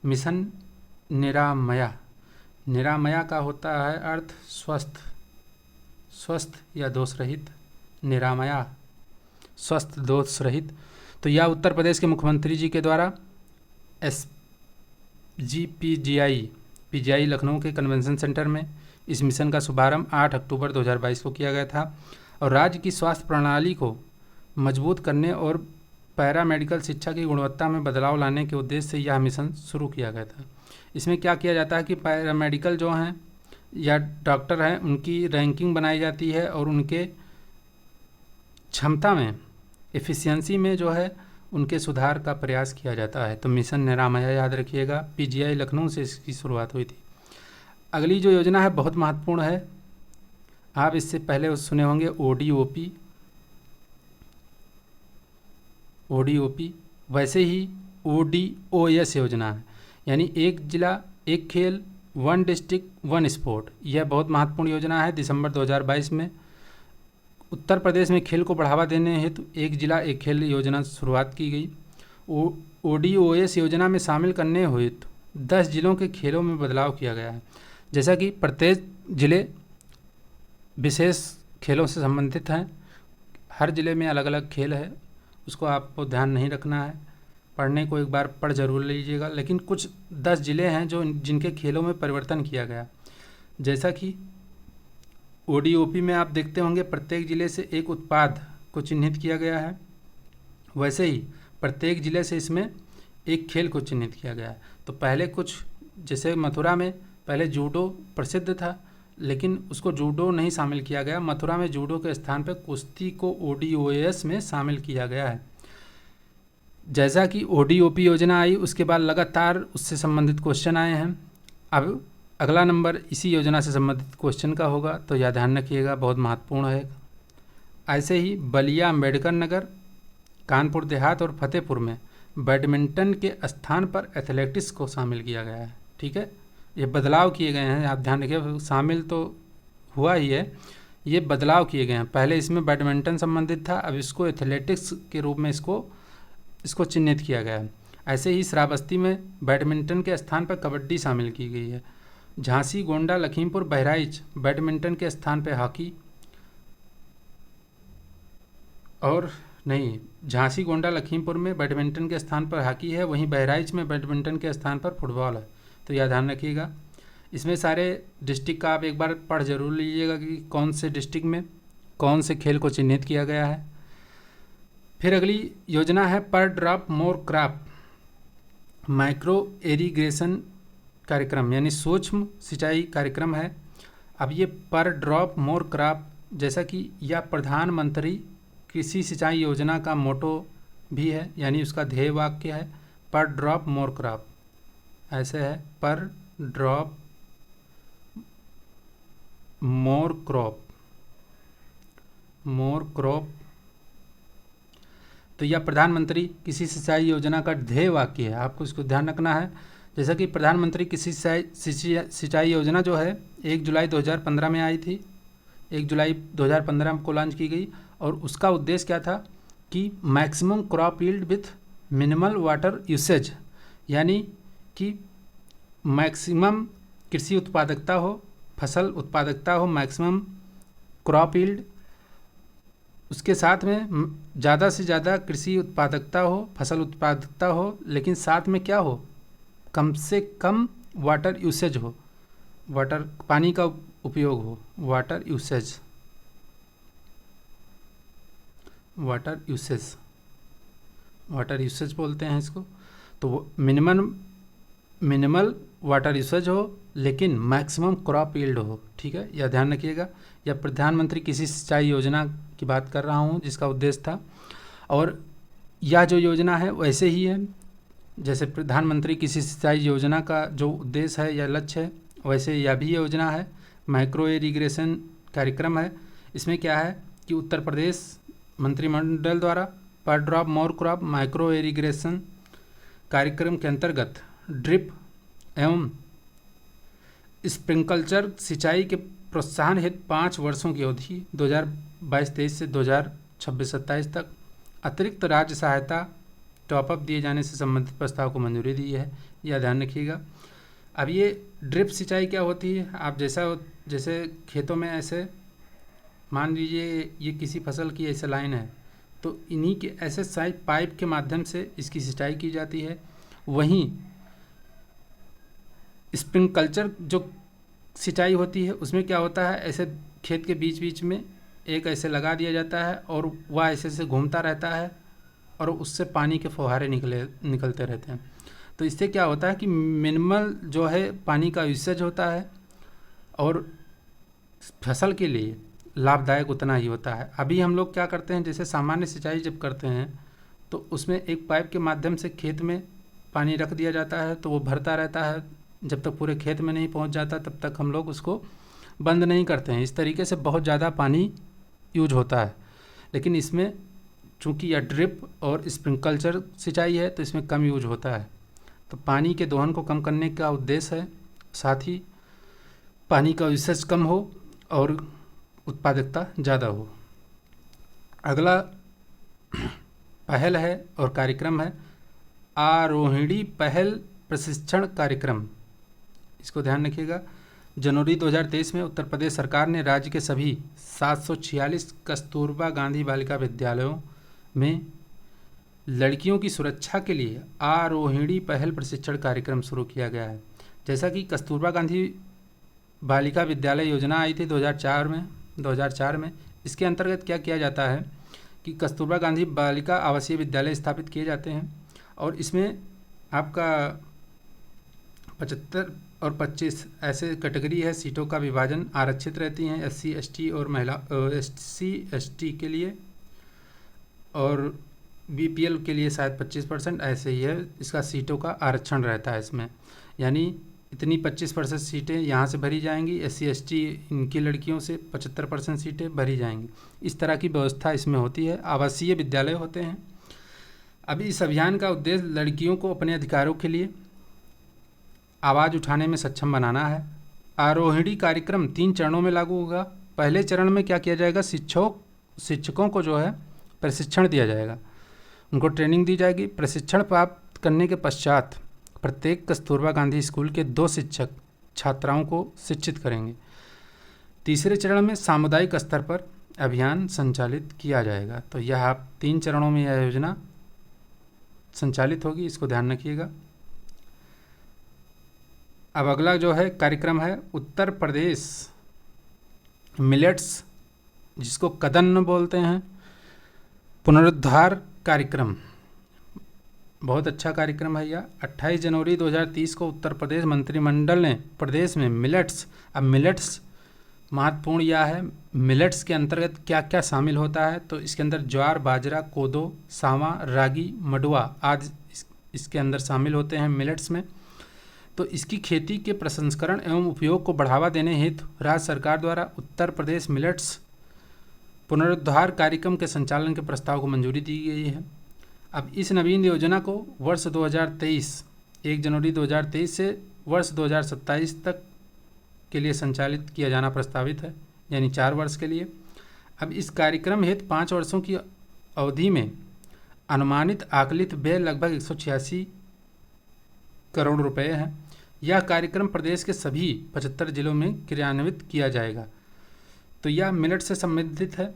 मिशन निरामया। निरामया का होता है अर्थ स्वस्थ, स्वस्थ या दोष रहित। निरामया स्वस्थ दोष रहित। तो यह उत्तर प्रदेश के मुख्यमंत्री जी के द्वारा पीजीआई लखनऊ के कन्वेंशन सेंटर में इस मिशन का शुभारंभ 8 अक्टूबर 2022 को किया गया था। और राज्य की स्वास्थ्य प्रणाली को मजबूत करने और पैरामेडिकल शिक्षा की गुणवत्ता में बदलाव लाने के उद्देश्य से यह मिशन शुरू किया गया था। इसमें क्या किया जाता है कि पैरामेडिकल जो हैं या डॉक्टर हैं उनकी रैंकिंग बनाई जाती है और उनके क्षमता में, एफिशिएंसी में जो है उनके सुधार का प्रयास किया जाता है। तो मिशन निरामया याद रखिएगा, पीजीआई लखनऊ से इसकी शुरुआत हुई थी। अगली जो योजना है बहुत महत्वपूर्ण है, आप इससे पहले सुने होंगे ओडीओपी, वैसे ही ओडीओएस योजना है, यानी एक जिला एक खेल, वन डिस्ट्रिक्ट वन स्पोर्ट। यह बहुत महत्वपूर्ण योजना है। दिसंबर 2022 में उत्तर प्रदेश में खेल को बढ़ावा देने हेतु एक जिला एक खेल योजना शुरुआत की गई। ओडीओएस योजना में शामिल करने हेतु 10 जिलों के खेलों में बदलाव किया गया है। जैसा कि प्रत्येक जिले विशेष खेलों से संबंधित हैं, हर जिले में अलग अलग खेल है, उसको आपको ध्यान नहीं रखना है, पढ़ने को एक बार पढ़ जरूर लीजिएगा। लेकिन कुछ 10 जिले हैं जो जिनके खेलों में परिवर्तन किया गया। जैसा कि ओडीओपी में आप देखते होंगे प्रत्येक जिले से एक उत्पाद को चिन्हित किया गया है, वैसे ही प्रत्येक जिले से इसमें एक खेल को चिन्हित किया गया है। तो पहले कुछ, जैसे मथुरा में पहले जूडो प्रसिद्ध था, लेकिन उसको जूडो नहीं शामिल किया गया। मथुरा में जूडो के स्थान पर कुश्ती को ओडीओएस में शामिल किया गया है। जैसा कि ओडीओपी योजना आई उसके बाद लगातार उससे संबंधित क्वेश्चन आए हैं। अब अगला नंबर इसी योजना से संबंधित क्वेश्चन का होगा, तो यह ध्यान रखिएगा, बहुत महत्वपूर्ण है। ऐसे ही बलिया, अम्बेडकर नगर, कानपुर देहात और फतेहपुर में बैडमिंटन के स्थान पर एथलेटिक्स को शामिल किया गया है। ठीक है, ये बदलाव किए गए हैं, आप ध्यान रखिए। शामिल तो हुआ ही है, ये बदलाव किए गए हैं। पहले इसमें बैडमिंटन संबंधित था, अब इसको एथलेटिक्स के रूप में इसको चिन्हित किया गया है। ऐसे ही श्रावस्ती में बैडमिंटन के स्थान पर कबड्डी शामिल की गई है। झांसी, गोंडा, लखीमपुर, बहराइच बैडमिंटन के स्थान पर हॉकी, और नहीं, झांसी, गोंडा, लखीमपुर में बैडमिंटन के स्थान पर हॉकी है, वहीं बहराइच में बैडमिंटन के स्थान पर फुटबॉल है। तो यह ध्यान रखिएगा। इसमें सारे डिस्ट्रिक्ट का आप एक बार पढ़ जरूर लीजिएगा कि कौन से डिस्ट्रिक्ट में कौन से खेल को चिन्हित किया गया है। फिर अगली योजना है पर drop more crop micro irrigation कार्यक्रम, यानी सूक्ष्म सिंचाई कार्यक्रम है। अब ये पर ड्रॉप मोर क्रॉप, जैसा कि यह प्रधानमंत्री कृषि सिंचाई योजना का मोटो भी है, यानी उसका ध्येय वाक्य है पर ड्रॉप मोर क्रॉप, ऐसे है पर ड्रॉप मोर क्रॉप। तो यह प्रधानमंत्री कृषि सिंचाई योजना का ध्येय वाक्य है, आपको इसको ध्यान रखना है। जैसा कि प्रधानमंत्री कृषि सिंचाई योजना जो है 1 जुलाई 2015 में आई थी, 1 जुलाई 2015 को लॉन्च की गई, और उसका उद्देश्य क्या था कि maximum crop yield with minimal water usage, यानी कि मैक्सिमम कृषि उत्पादकता हो, फसल उत्पादकता हो, मैक्सिमम क्रॉप यील्ड, उसके साथ में ज़्यादा से ज़्यादा कृषि उत्पादकता हो, फसल उत्पादकता हो, लेकिन साथ में क्या हो, कम से कम वाटर यूसेज हो, पानी का उपयोग हो, वाटर यूसेज बोलते हैं इसको। तो मिनिमल वाटर यूसेज हो लेकिन मैक्सिमम क्रॉप यील्ड हो, ठीक है, यह ध्यान रखिएगा। यह प्रधानमंत्री कृषि सिंचाई योजना की बात कर रहा हूँ जिसका उद्देश्य था, और यह जो योजना है वैसे ही है जैसे प्रधानमंत्री कृषि सिंचाई योजना का जो उद्देश्य है या लक्ष्य है, वैसे यह भी योजना है, माइक्रो इरिगेशन कार्यक्रम है। इसमें क्या है कि उत्तर प्रदेश मंत्रिमंडल द्वारा पर drop more crop micro irrigation कार्यक्रम के अंतर्गत ड्रिप एवं स्प्रिंकलर सिंचाई के प्रोत्साहन हेतु 5 वर्षों की अवधि 2022-23 से 2026-27 तक अतिरिक्त राज्य सहायता टॉपअप दिए जाने से संबंधित प्रस्ताव को मंजूरी दी है, यह ध्यान रखिएगा। अब ये ड्रिप सिंचाई क्या होती है, आप जैसे खेतों में ऐसे मान लीजिए ये किसी फसल की ऐसे लाइन है, तो इन्हीं के ऐसे साइड पाइप के माध्यम से इसकी सिंचाई की जाती है। वहीं स्प्रिंकलर जो सिंचाई होती है उसमें क्या होता है, ऐसे खेत के बीच बीच में एक ऐसे लगा दिया जाता है और वह ऐसे घूमता रहता है और उससे पानी के फुहारे निकलते रहते हैं। तो इससे क्या होता है कि मिनिमल जो है पानी का यूसेज होता है और फसल के लिए लाभदायक उतना ही होता है। अभी हम लोग क्या करते हैं, जैसे सामान्य सिंचाई जब करते हैं तो उसमें एक पाइप के माध्यम से खेत में पानी रख दिया जाता है, तो वो भरता रहता है, जब तक पूरे खेत में नहीं पहुंच जाता तब तक हम लोग उसको बंद नहीं करते हैं। इस तरीके से बहुत ज़्यादा पानी यूज होता है, लेकिन इसमें चूँकि यह ड्रिप और स्प्रिंकलर सिंचाई है तो इसमें कम यूज होता है। तो पानी के दोहन को कम करने का उद्देश्य है, साथ ही पानी का यूसेज कम हो और उत्पादकता ज़्यादा हो। अगला पहल है और कार्यक्रम है आरोहिणी पहल प्रशिक्षण कार्यक्रम, इसको ध्यान रखिएगा। जनवरी 2023 में उत्तर प्रदेश सरकार ने राज्य के सभी 746 कस्तूरबा गांधी बालिका विद्यालयों में लड़कियों की सुरक्षा के लिए आरोहिणी पहल प्रशिक्षण कार्यक्रम शुरू किया गया है। जैसा कि कस्तूरबा गांधी बालिका विद्यालय योजना आई थी 2004 में, इसके अंतर्गत क्या किया जाता है कि कस्तूरबा गांधी बालिका आवासीय विद्यालय स्थापित किए जाते हैं और इसमें आपका 75 और 25 ऐसे कैटेगरी है, सीटों का विभाजन आरक्षित रहती हैं SC ST और महिला SC ST के लिए, और BPL के लिए शायद 25% ऐसे ही है, इसका सीटों का आरक्षण रहता है इसमें, यानी इतनी 25% सीटें यहाँ से भरी जाएंगी, SC ST इनकी लड़कियों से 75% सीटें भरी जाएंगी। इस तरह की व्यवस्था इसमें होती है, आवासीय विद्यालय होते हैं। अभी इस अभियान का उद्देश्य लड़कियों को अपने अधिकारों के लिए आवाज़ उठाने में सक्षम बनाना है। आरोहिणी कार्यक्रम 3 चरणों में लागू होगा। पहले चरण में क्या किया जाएगा, शिक्षकों को जो है प्रशिक्षण दिया जाएगा, उनको ट्रेनिंग दी जाएगी। प्रशिक्षण प्राप्त करने के पश्चात प्रत्येक कस्तूरबा गांधी स्कूल के 2 शिक्षक छात्राओं को शिक्षित करेंगे। तीसरे चरण में सामुदायिक स्तर पर अभियान संचालित किया जाएगा। तो यह आप 3 चरणों में यह योजना संचालित होगी, इसको ध्यान रखिएगा। अब अगला जो है कार्यक्रम है उत्तर प्रदेश मिलेट्स, जिसको कदन्न बोलते हैं, पुनरुद्धार कार्यक्रम। बहुत अच्छा कार्यक्रम है यह। 28 जनवरी 2030 को उत्तर प्रदेश मंत्रिमंडल ने प्रदेश में मिलेट्स, अब मिलेट्स महत्वपूर्ण यह है, मिलेट्स के अंतर्गत क्या क्या शामिल होता है, तो इसके अंदर ज्वार, बाजरा, कोदो, सावा, रागी, मडुआ आदि इसके अंदर शामिल होते हैं मिलेट्स में। तो इसकी खेती के प्रसंस्करण एवं उपयोग को बढ़ावा देने हेतु राज्य सरकार द्वारा उत्तर प्रदेश मिलेट्स पुनरुद्धार कार्यक्रम के संचालन के प्रस्ताव को मंजूरी दी गई है। अब इस नवीन योजना को वर्ष 2023 1 जनवरी 2023 से वर्ष 2027 तक के लिए संचालित किया जाना प्रस्तावित है, यानी 4 वर्ष के लिए। अब इस कार्यक्रम हेतु 5 वर्षों की अवधि में अनुमानित आकलित व्यय लगभग 186 करोड़ रुपए है। यह कार्यक्रम प्रदेश के सभी 75 जिलों में क्रियान्वित किया जाएगा। तो यह मिलेट से संबंधित है।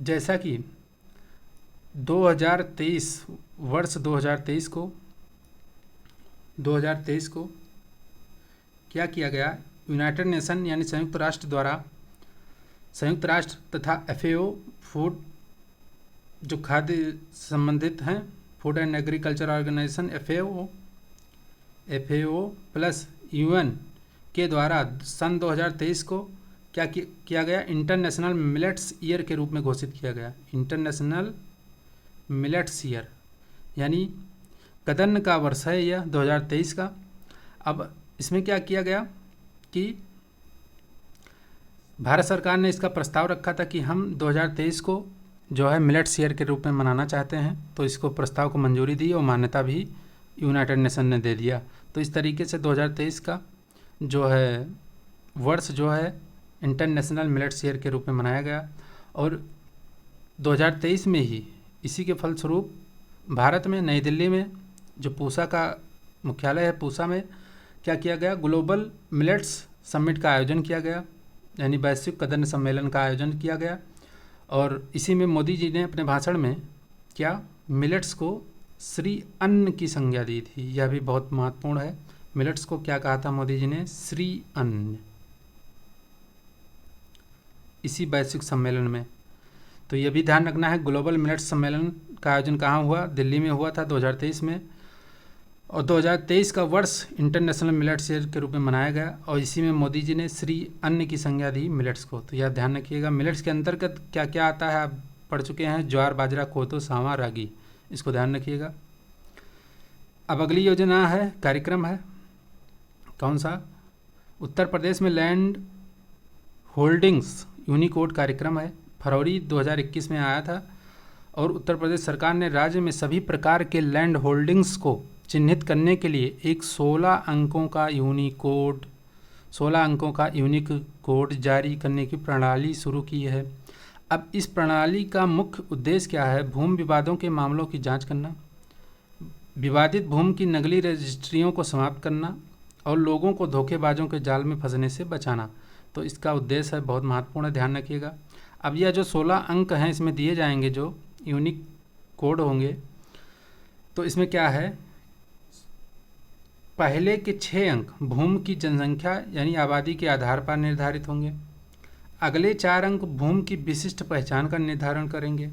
जैसा कि 2023 को क्या किया गया, यूनाइटेड नेशन यानी संयुक्त राष्ट्र द्वारा, संयुक्त राष्ट्र तथा FAO फूड जो खाद्य संबंधित हैं, food and agriculture organization FAO plus UN के द्वारा सन 2023 को क्या किया गया, इंटरनेशनल मिलेट्स ईयर के रूप में घोषित किया गया। इंटरनेशनल मिलेट्स ईयर यानी कदन्न का वर्ष है यह 2023 का। अब इसमें क्या किया गया कि भारत सरकार ने इसका प्रस्ताव रखा था कि हम 2023 को जो है मिलेट्स ईयर के रूप में मनाना चाहते हैं, तो इसको प्रस्ताव को मंजूरी दी और मान्यता भी यूनाइटेड नेशन ने दे दिया। तो इस तरीके से 2023 का जो है वर्ष जो है इंटरनेशनल मिलेट्स ईयर के रूप में मनाया गया। और 2023 में ही इसी के फलस्वरूप भारत में नई दिल्ली में जो पूसा का मुख्यालय है, पूसा में क्या किया गया, ग्लोबल मिलेट्स समिट का आयोजन किया गया, यानी वैश्विक कदन्न सम्मेलन का आयोजन किया गया। और इसी में मोदी जी ने अपने भाषण में क्या मिलेट्स को श्री अन्न की संज्ञा दी थी। यह भी बहुत महत्वपूर्ण है। मिलेट्स को क्या कहा था मोदी जी ने, श्री अन्न, इसी वैश्विक सम्मेलन में। तो यह भी ध्यान रखना है, ग्लोबल मिलेट्स सम्मेलन का आयोजन कहाँ हुआ, दिल्ली में हुआ था 2023 में। और 2023 का वर्ष इंटरनेशनल मिलेट्स ईयर के रूप में मनाया गया और इसी में मोदी जी ने श्री अन्न की संज्ञा दी मिलेट्स को। तो यह ध्यान रखिएगा। मिलेट्स के अंतर्गत क्या क्या आता है आप पढ़ चुके हैं, ज्वार, बाजरा, कोदो, सावा, रागी, इसको ध्यान रखिएगा। अब अगली योजना है, कार्यक्रम है कौन सा, उत्तर प्रदेश में लैंड होल्डिंग्स यूनिकोड कार्यक्रम है। फरवरी 2021 में आया था और उत्तर प्रदेश सरकार ने राज्य में सभी प्रकार के लैंड होल्डिंग्स को चिन्हित करने के लिए एक 16 अंकों का यूनिक कोड जारी करने की प्रणाली शुरू की है। अब इस प्रणाली का मुख्य उद्देश्य क्या है, भूमि विवादों के मामलों की जांच करना, विवादित भूमि की नकली रजिस्ट्रियों को समाप्त करना और लोगों को धोखेबाजों के जाल में फंसने से बचाना। तो इसका उद्देश्य है, बहुत महत्वपूर्ण है, ध्यान रखिएगा। अब यह जो 16 अंक हैं इसमें दिए जाएंगे, जो यूनिक कोड होंगे, तो इसमें क्या है, पहले के 6 अंक भूमि की जनसंख्या यानी आबादी के आधार पर निर्धारित होंगे। अगले 4 अंक भूमि की विशिष्ट पहचान का निर्धारण करेंगे।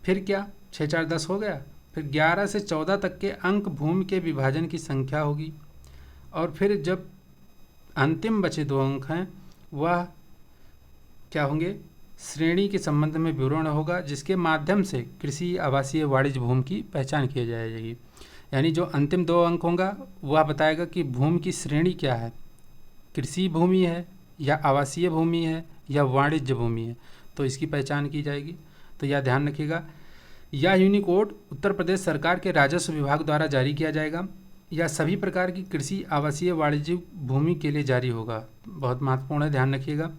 फिर क्या, 6 4 10 हो गया। फिर 11 से 14 तक के अंक भूमि के विभाजन की संख्या होगी। और फिर जब अंतिम बचे 2 अंक हैं वह क्या होंगे, श्रेणी के संबंध में विवरण होगा, जिसके माध्यम से कृषि, आवासीय, वाणिज्य भूमि की पहचान की जाएगी। यानी जो अंतिम 2 अंक होगा वह बताएगा कि भूमि की श्रेणी क्या है, कृषि भूमि है या आवासीय भूमि है या वाणिज्य भूमि है, तो इसकी पहचान की जाएगी। तो यह ध्यान रखिएगा। यह यूनिकोड उत्तर प्रदेश सरकार के राजस्व विभाग द्वारा जारी किया जाएगा। यह सभी प्रकार की कृषि, आवासीय, वाणिज्यिक भूमि के लिए जारी होगा। बहुत महत्वपूर्ण है, ध्यान रखिएगा।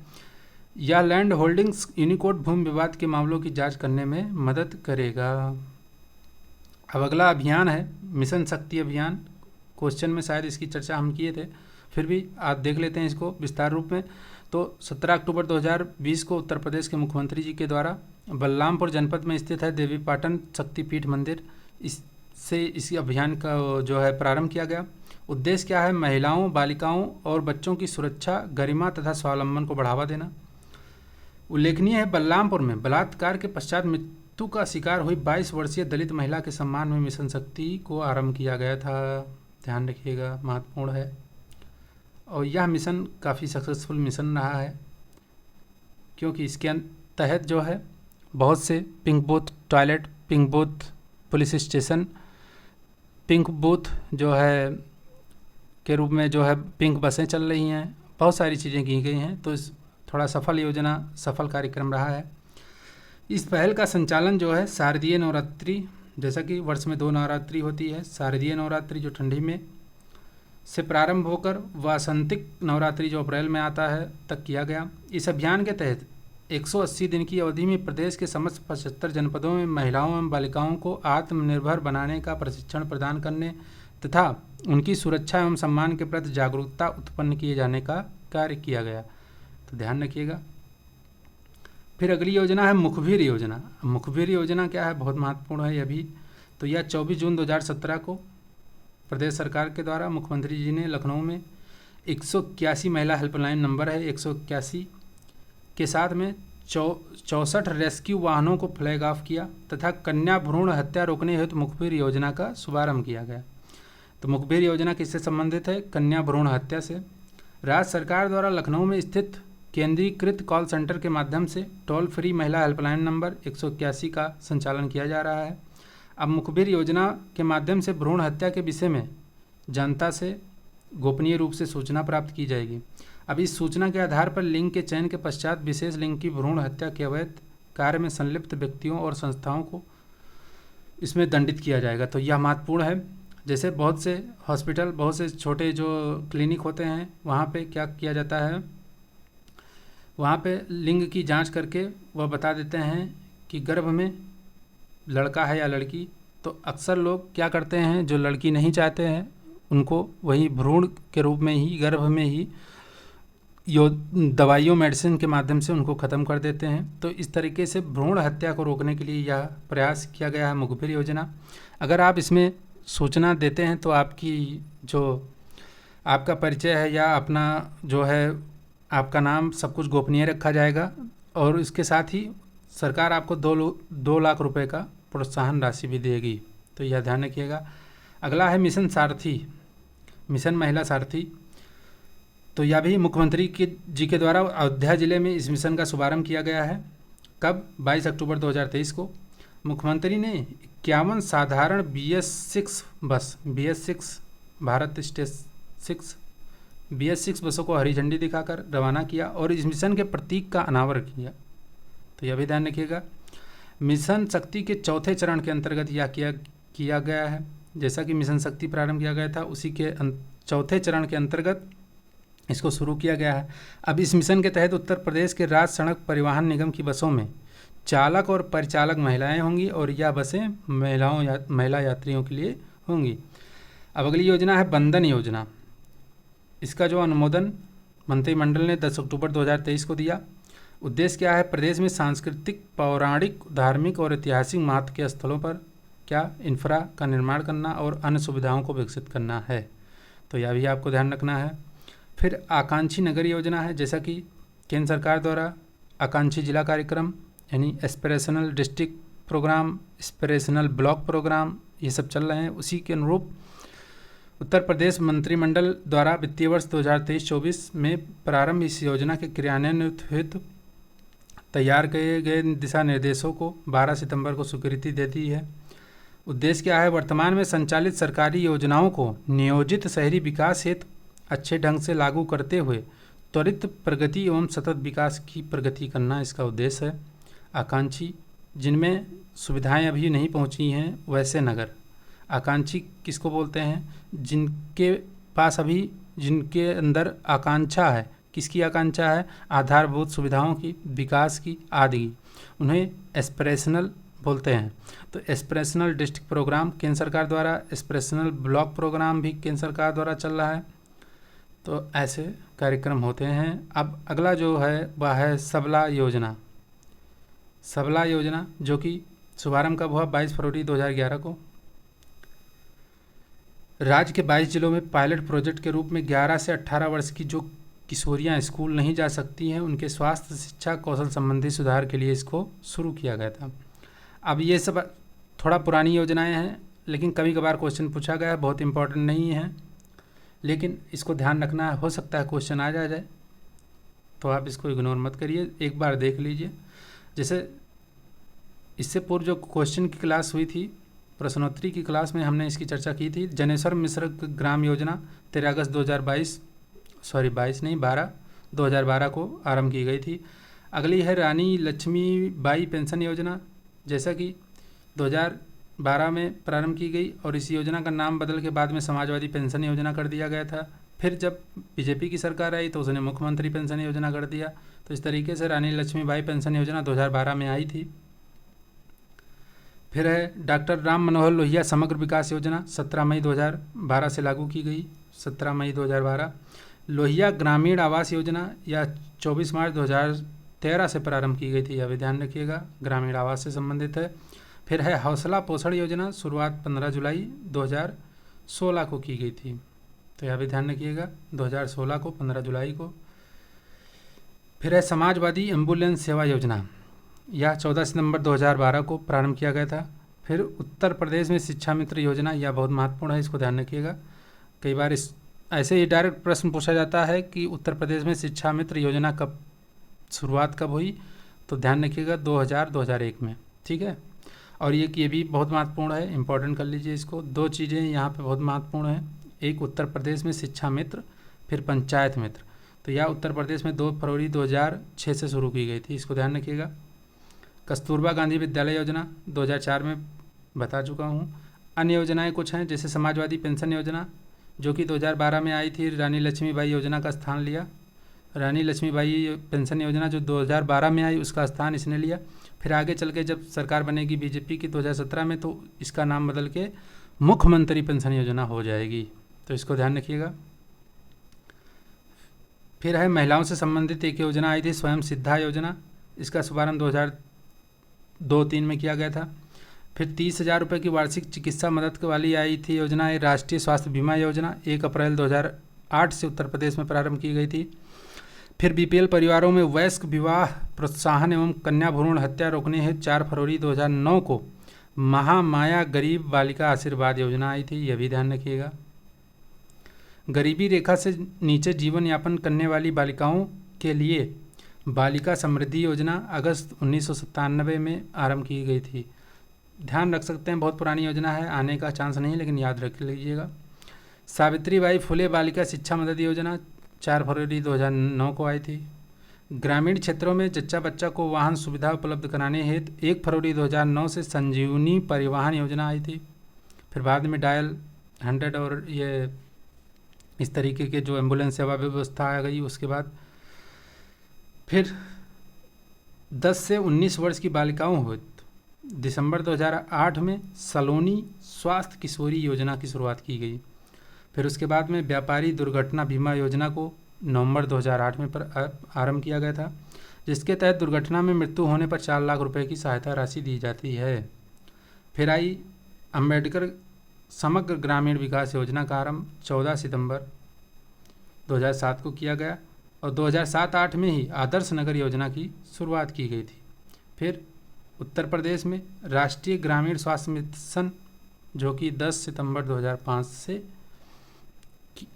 यह लैंड होल्डिंग्स यूनिकोड भूमि विवाद के मामलों की जांच करने में मदद करेगा। अब अगला अभियान है मिशन शक्ति अभियान। क्वेश्चन में शायद इसकी चर्चा हम किए थे, फिर भी आप देख लेते हैं इसको विस्तार रूप में। तो 17 अक्टूबर 2020 को उत्तर प्रदेश के मुख्यमंत्री जी के द्वारा बलरामपुर जनपद में स्थित है देवीपाटन शक्तिपीठ मंदिर, इससे इस अभियान का जो है प्रारंभ किया गया। उद्देश्य क्या है? महिलाओं, बालिकाओं और बच्चों की सुरक्षा, गरिमा तथा स्वावलंबन को बढ़ावा देना। उल्लेखनीय है, बलरामपुर में बलात्कार के पश्चात मृत्यु का शिकार हुई 22 वर्षीय दलित महिला के सम्मान में मिशन शक्ति को आरंभ किया गया था। ध्यान रखिएगा, महत्वपूर्ण है। और यह मिशन काफ़ी सक्सेसफुल मिशन रहा है, क्योंकि इसके तहत जो है बहुत से pink booth toilet, pink booth police station, pink booth जो है के रूप में जो है पिंक बसें चल रही हैं, बहुत सारी चीज़ें की गई हैं। तो इस थोड़ा सफल कार्यक्रम रहा है। इस पहल का संचालन जो है शारदीय नवरात्रि, जैसा कि वर्ष में 2 नवरात्रि होती है, शारदीय नवरात्रि जो ठंडी में से प्रारंभ होकर वासंतिक नवरात्रि जो अप्रैल में आता है तक किया गया। इस अभियान के तहत 180 दिन की अवधि में प्रदेश के समस्त 75 जनपदों में महिलाओं एवं बालिकाओं को आत्मनिर्भर बनाने का प्रशिक्षण प्रदान करने तथा उनकी सुरक्षा एवं सम्मान के प्रति जागरूकता उत्पन्न किए जाने का कार्य किया गया। तो ध्यान रखिएगा। फिर अगली योजना है मुखबिर योजना। मुखबिर योजना क्या है? बहुत महत्वपूर्ण है यह भी। तो यह 24 जून 2017 को प्रदेश सरकार के द्वारा मुख्यमंत्री जी ने लखनऊ में 181 महिला हेल्पलाइन नंबर है 181 के साथ में 64 रेस्क्यू वाहनों को फ्लैग ऑफ किया तथा कन्या भ्रूण हत्या रोकने हेतु मुखबिर योजना का शुभारंभ किया गया। तो मुखबिर योजना किससे संबंधित है? कन्या भ्रूण हत्या से। राज्य सरकार द्वारा लखनऊ में स्थित केंद्रीकृत कॉल सेंटर के माध्यम से टोल फ्री महिला हेल्पलाइन नंबर 181 का संचालन किया जा रहा है। अब मुखबिर योजना के माध्यम से भ्रूण हत्या के विषय में जनता से गोपनीय रूप से सूचना प्राप्त की जाएगी। अब इस सूचना के आधार पर लिंग के चयन के पश्चात विशेष लिंग की भ्रूण हत्या के अवैध कार्य में संलिप्त व्यक्तियों और संस्थाओं को इसमें दंडित किया जाएगा। तो यह महत्वपूर्ण है। जैसे बहुत से हॉस्पिटल, बहुत से छोटे जो क्लिनिक होते हैं, वहाँ पे क्या किया जाता है, वहाँ पे लिंग की जांच करके वह बता देते हैं कि गर्भ में लड़का है या लड़की। तो अक्सर लोग क्या करते हैं, जो लड़की नहीं चाहते हैं उनको वही भ्रूण के रूप में ही, गर्भ में ही दवाइयों, मेडिसिन के माध्यम से उनको ख़त्म कर देते हैं। तो इस तरीके से भ्रूण हत्या को रोकने के लिए यह प्रयास किया गया है मुखबिर योजना। अगर आप इसमें सूचना देते हैं तो आपकी जो आपका परिचय है या अपना जो है आपका नाम, सब कुछ गोपनीय रखा जाएगा। और इसके साथ ही सरकार आपको 2 लाख रुपए का प्रोत्साहन राशि भी देगी। तो यह ध्यान रखिएगा। अगला है मिशन सारथी, मिशन महिला सारथी। तो यह भी मुख्यमंत्री जी के द्वारा अयोध्या जिले में इस मिशन का शुभारंभ किया गया है। कब? 22 अक्टूबर 2023 को मुख्यमंत्री ने 51 साधारण BS6 बस, BS6 भारत स्टेज 6 BS6 बसों को हरी झंडी दिखाकर रवाना किया और इस मिशन के प्रतीक का अनावरण किया। तो यह भी ध्यान रखिएगा। मिशन शक्ति के चौथे चरण के अंतर्गत यह किया गया है। जैसा कि मिशन शक्ति प्रारंभ किया गया था, उसी के चौथे चरण के अंतर्गत इसको शुरू किया गया है। अब इस मिशन के तहत उत्तर प्रदेश के राज्य सड़क परिवहन निगम की बसों में चालक और परिचालक महिलाएं होंगी और यह बसें महिला यात्रियों के लिए होंगी। अब अगली योजना है बंधन योजना। इसका जो अनुमोदन मंत्रिमंडल ने 10 अक्टूबर 2023 को दिया। उद्देश्य क्या है? प्रदेश में सांस्कृतिक, पौराणिक, धार्मिक और ऐतिहासिक महत्व के स्थलों पर क्या इंफ्रा का निर्माण करना और अन्य सुविधाओं को विकसित करना है। तो यह भी आपको ध्यान रखना है। फिर आकांक्षी नगर योजना है। जैसा कि केंद्र सरकार द्वारा आकांक्षी जिला कार्यक्रम यानी aspirational district programme, aspirational block programme, ये सब चल रहे हैं। उसी के अनुरूप उत्तर प्रदेश मंत्रिमंडल द्वारा वित्तीय वर्ष 2023-24 में प्रारंभ इस योजना के क्रियान्वयन हेतु तैयार किए गए दिशा निर्देशों को 12 सितंबर को स्वीकृति दे दी है। उद्देश्य क्या है? वर्तमान में संचालित सरकारी योजनाओं को नियोजित शहरी विकास हेतु अच्छे ढंग से लागू करते हुए त्वरित प्रगति एवं सतत विकास की प्रगति करना इसका उद्देश्य है। आकांक्षी, जिनमें सुविधाएं अभी नहीं पहुंची हैं वैसे नगर। आकांक्षी किसको बोलते हैं? जिनके पास अभी, जिनके अंदर आकांक्षा है। किसकी आकांक्षा है? आधारभूत सुविधाओं की, विकास की, आदि की, उन्हें एस्पिरेशनल बोलते हैं। तो एस्पिरेशनल डिस्ट्रिक्ट प्रोग्राम केंद्र सरकार द्वारा, एस्पिरेशनल ब्लॉक प्रोग्राम भी केंद्र सरकार द्वारा चल रहा है। तो ऐसे कार्यक्रम होते हैं। अब अगला जो है वह है सबला योजना। सबला योजना जो कि शुभारंभ कब हुआ? 22 फरवरी 2011 को। राज्य के 22 जिलों में पायलट प्रोजेक्ट के रूप में 11 से 18 वर्ष की जो किशोरियां स्कूल नहीं जा सकती हैं, उनके स्वास्थ्य, शिक्षा, कौशल संबंधी सुधार के लिए इसको शुरू किया गया था। अब ये सब थोड़ा पुरानी योजनाएं हैं, लेकिन कभी कभार क्वेश्चन पूछा गया है, बहुत इंपॉर्टेंट नहीं है, लेकिन इसको ध्यान रखना है, हो सकता है क्वेश्चन आ जाए, तो आप इसको इग्नोर मत करिए, एक बार देख लीजिए। जैसे इससे पूर्व जो क्वेश्चन की क्लास हुई थी, प्रश्नोत्तरी की क्लास में हमने इसकी चर्चा की थी। जनेश्वर मिश्र ग्राम योजना 13 अगस्त 2012 को आरंभ की गई थी। अगली है रानी लक्ष्मीबाई पेंशन योजना, जैसा कि 2012 में प्रारंभ की गई और इस योजना का नाम बदल के बाद में समाजवादी पेंशन योजना कर दिया गया था। फिर जब बीजेपी की सरकार आई तो उसने मुख्यमंत्री पेंशन योजना कर दिया। तो इस तरीके से रानी लक्ष्मीबाई पेंशन योजना 2012 में आई थी। फिर है डॉक्टर राम मनोहर लोहिया समग्र विकास योजना, 17 मई 2012 से लागू की गई। 17 मई 2012। लोहिया ग्रामीण आवास योजना या 24 मार्च 2013 से प्रारंभ की गई थी, यह भी ध्यान रखिएगा, ग्रामीण आवास से संबंधित है। फिर है हौसला पोषण योजना, शुरुआत 15 जुलाई 2016 को की गई थी, तो यह भी ध्यान रखिएगा, 2016 को 15 जुलाई को। फिर है समाजवादी एम्बुलेंस सेवा योजना, यह 14 सितंबर 2012 को प्रारंभ किया गया था। फिर उत्तर प्रदेश में शिक्षा मित्र योजना, यह बहुत महत्वपूर्ण है, इसको ध्यान रखिएगा। कई बार इस ऐसे ही डायरेक्ट प्रश्न पूछा जाता है कि उत्तर प्रदेश में शिक्षा मित्र योजना कब शुरुआत कब हुई, तो ध्यान रखिएगा 2001 में, ठीक है। और ये भी बहुत महत्वपूर्ण है, इंपॉर्टेंट कर लीजिए इसको। दो चीज़ें यहाँ पे बहुत महत्वपूर्ण हैं, एक उत्तर प्रदेश में शिक्षा मित्र, फिर पंचायत मित्र। तो यह उत्तर प्रदेश में 2 फरवरी 2006 से शुरू की गई थी, इसको ध्यान रखिएगा। कस्तूरबा गांधी विद्यालय योजना 2004 में बता चुका हूँ। अन्य योजनाएं कुछ हैं, जैसे समाजवादी पेंशन योजना जो कि 2012 में आई थी, रानी लक्ष्मीबाई योजना का स्थान लिया। रानी लक्ष्मीबाई पेंशन योजना जो 2012 में आई उसका स्थान इसने लिया। फिर आगे चल के जब सरकार बनेगी बीजेपी की 2017 में, तो इसका नाम बदल के मुख्यमंत्री पेंशन योजना हो जाएगी, तो इसको ध्यान रखिएगा। फिर है महिलाओं से संबंधित एक योजना आई थी, स्वयं सिद्धा योजना, इसका शुभारंभ 2002-03 में किया गया था। फिर 30,000 रुपये की वार्षिक चिकित्सा मदद वाली आई थी योजना, राष्ट्रीय स्वास्थ्य बीमा योजना, 1 अप्रैल 2008 से उत्तर प्रदेश में प्रारंभ की गई थी। फिर बीपीएल परिवारों में वयस्क विवाह प्रोत्साहन एवं कन्या भ्रूण हत्या रोकने हेतु 4 फरवरी 2009 को महामाया गरीब बालिका आशीर्वाद योजना आई थी, यह भी ध्यान रखिएगा। गरीबी रेखा से नीचे जीवन यापन करने वाली बालिकाओं के लिए बालिका समृद्धि योजना अगस्त 1997 में आरंभ की गई थी, ध्यान रख सकते हैं, बहुत पुरानी योजना है, आने का चांस नहीं, लेकिन याद रख लीजिएगा। सावित्रीबाई फुले बालिका शिक्षा मदद योजना 4 फरवरी 2009 को आई थी। ग्रामीण क्षेत्रों में जच्चा बच्चा को वाहन सुविधा उपलब्ध कराने हेतु 1 फरवरी 2009 से संजीवनी परिवहन योजना आई थी। फिर बाद में डायल 100 और ये इस तरीके के जो एम्बुलेंस सेवा व्यवस्था आ गई उसके बाद। फिर 10 से 19 वर्ष की बालिकाओं हेतु दिसंबर 2008 में सलोनी स्वास्थ्य किशोरी योजना की शुरुआत की गई। फिर उसके बाद में व्यापारी दुर्घटना बीमा योजना को नवंबर 2008 में आरंभ किया गया था, जिसके तहत दुर्घटना में मृत्यु होने पर 4 लाख रुपए की सहायता राशि दी जाती है। फिर आई अंबेडकर समग्र ग्रामीण विकास योजना का आरंभ 14 सितंबर 2007 को किया गया और 2007-08 में ही आदर्श नगर योजना की शुरुआत की गई थी। फिर उत्तर प्रदेश में राष्ट्रीय ग्रामीण स्वास्थ्य मिशन जो कि 10 सितंबर 2005 से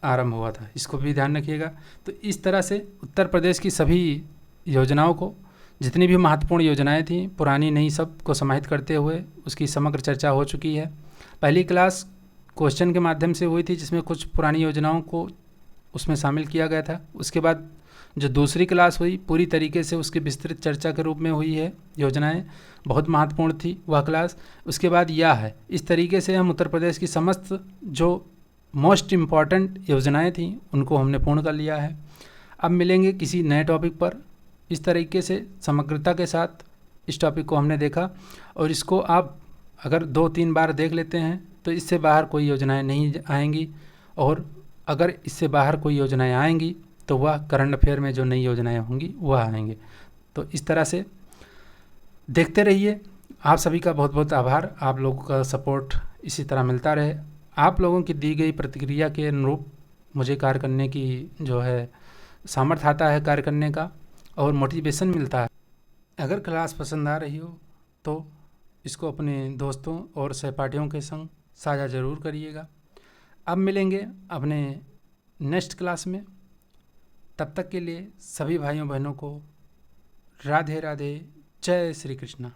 आरंभ हुआ था, इसको भी ध्यान रखिएगा। तो इस तरह से उत्तर प्रदेश की सभी योजनाओं को, जितनी भी महत्वपूर्ण योजनाएं थी पुरानी नई, सब को समाहित करते हुए उसकी समग्र चर्चा हो चुकी है। पहली क्लास क्वेश्चन के माध्यम से हुई थी जिसमें कुछ पुरानी योजनाओं को उसमें शामिल किया गया था। उसके बाद जो दूसरी क्लास हुई पूरी तरीके से उसकी विस्तृत चर्चा के रूप में हुई है, योजनाएं बहुत महत्वपूर्ण थी वह क्लास। उसके बाद यह है, इस तरीके से हम उत्तर प्रदेश की समस्त जो मोस्ट इम्पॉर्टेंट योजनाएं थीं उनको हमने पूर्ण कर लिया है। अब मिलेंगे किसी नए टॉपिक पर। इस तरीके से समग्रता के साथ इस टॉपिक को हमने देखा और इसको आप अगर 2-3 बार देख लेते हैं तो इससे बाहर कोई योजनाएं नहीं आएंगी, और अगर इससे बाहर कोई योजनाएं आएंगी तो वह करंट अफेयर में जो नई योजनाएं होंगी वह आएंगे। तो इस तरह से देखते रहिए। आप सभी का बहुत बहुत आभार, आप लोगों का सपोर्ट इसी तरह मिलता रहे। आप लोगों की दी गई प्रतिक्रिया के अनुरूप मुझे कार्य करने की जो है सामर्थ्य आता है कार्य करने का और मोटिवेशन मिलता है। अगर क्लास पसंद आ रही हो तो इसको अपने दोस्तों और सहपाठियों के संग साझा ज़रूर करिएगा। अब मिलेंगे अपने नेक्स्ट क्लास में। तब तक के लिए सभी भाइयों बहनों को राधे राधे, जय श्री कृष्णा।